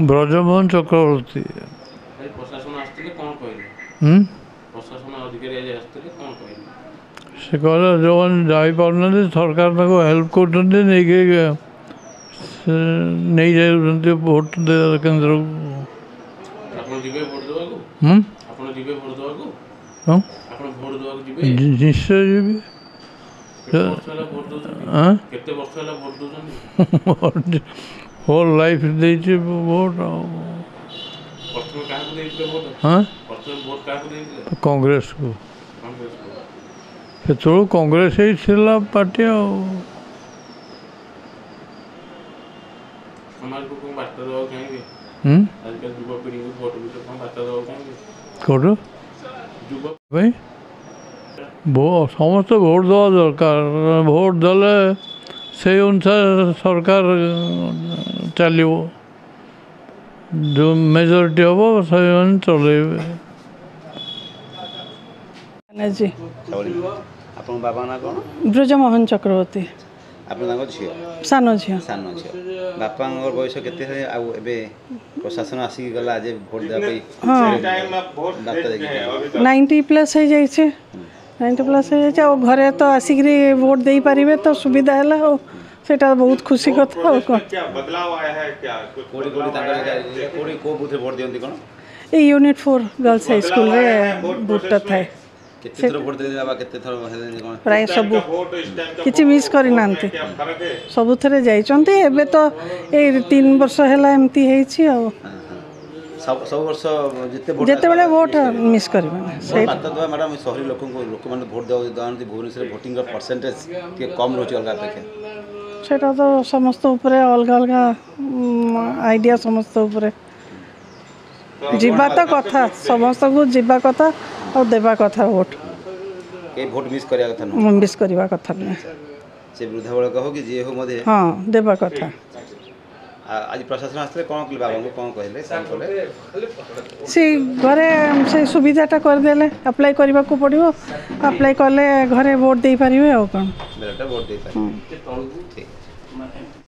ବ୍ରଜମୋହନ ଚକ୍ରବର୍ତ୍ତୀ। ସେ କହିଲେ ଯେଉଁମାନେ ଯାଇପାରୁନାହାନ୍ତି ସରକାର ତାଙ୍କୁ ହେଲ୍ପ କରୁଛନ୍ତି, ନେଇକି ନେଇଯାଉଛନ୍ତି ଭୋଟ କେନ୍ଦ୍ରକୁ। ନିଶ୍ଚୟ ଯିବି। ହୋଲ୍ ଲାଇଫ୍ ଦେଇଛି ଭୋଟ। କଂଗ୍ରେସକୁ। ସେତେବେଳୁ କଂଗ୍ରେସ ହିଁ ଥିଲା ପାର୍ଟି ଆଉ। କେଉଁଠୁ ପାଇଁ ସମସ୍ତେ ଭୋଟ ଦେବା ଦରକାର। ଭୋଟ ଦେଲେ ସେଇ ଅନୁସାରେ ସରକାର ଚାଲିବ। ଯେଉଁ ମେଜରିଟି ହେବ ସେମାନେ ଚଲେଇବେ। ଆପଣଙ୍କ ବାବା ନାଁ କ'ଣ? ବ୍ରଜମୋହନ ଚକ୍ରବର୍ତ୍ତୀ। ଆପଣ ତାଙ୍କ ଝିଅ? ସାନ ଝିଅ। ସାନ ଝିଅ। ବାପାଙ୍କର ବୟସ କେତେ ହେଲେ? ଆଉ ଏବେ ପ୍ରଶାସନ ଆସିକି ଗଲା ଯେ ଭୋଟ ଦେବା ପାଇଁ? 90+ ହେଇଯାଇଛି। 90+ ହେଇଯାଇଛି। ଆଉ ଘରେ ତ ଆସିକିରି ଭୋଟ ଦେଇପାରିବେ ତ ସୁବିଧା ହେଲା ଆଉ ସେଇଟା ବହୁତ ଖୁସି କଥା। ଆଉ କ'ଣ ଏଇ ୟୁନିଟ୍ 4 ଗାର୍ଲସ ହାଇସ୍କୁଲରେ ବୁଥଟା ଥାଏ। ପ୍ରାୟ ସବୁ କିଛି ମିସ୍ କରିନାହାନ୍ତି, ସବୁଥିରେ ଯାଇଛନ୍ତି। ଏବେ ତ ଏଇ 3 ବର୍ଷ ହେଲା ଏମିତି ହେଇଛି ଆଉ। ଯେତେବେଳେ ଭୋଟ ମିସ୍ କରିବେନି। ସହରୀ ଲୋକମାନେ ଭୋଟ ଦେଉଛନ୍ତି ଭୁବନେଶ୍ୱରରେ ଭୋଟିଂର ପରସେଣ୍ଟେଜ ଟିକେ କମ୍ ରହୁଛି ଅଲଗା ଅପେକ୍ଷା। ସେଇଟା ତ ସମସ୍ତ ଉପରେ ଅଲଗା ଅଲଗା ଆଇଡ଼ିଆ, ସମସ୍ତ ଉପରେ ଯିବା ତ କଥା, ସମସ୍ତଙ୍କୁ ଯିବା କଥା ଆଉ ଦେବା କଥା। ଭୋଟ ଭୋଟ ମିସ୍ କରିବା କଥା ନୁହେଁ, ମିସ୍ କରିବା କଥା ନୁହେଁ। ସେ ବୃଦ୍ଧା ବଳକ ହଉ କି ଯିଏ ହଉ ମଧ୍ୟ ଦେବା କଥା। ଆଜି ପ୍ରଶାସନ ଆସିଥିଲେ କ'ଣ କଲେ? ବାବାଙ୍କୁ କ'ଣ କହିଲେ? ସେ ଘରେ ସେ ସୁବିଧାଟା କରିଦେଲେ। ଆପ୍ଲାଏ କରିବାକୁ ପଡ଼ିବ, ଆପ୍ଲାଏ କଲେ ଘରେ ଭୋଟ ଦେଇପାରିବେ ଆଉ କ'ଣ। ଭୋଟ ଦେଇପାରିବେ।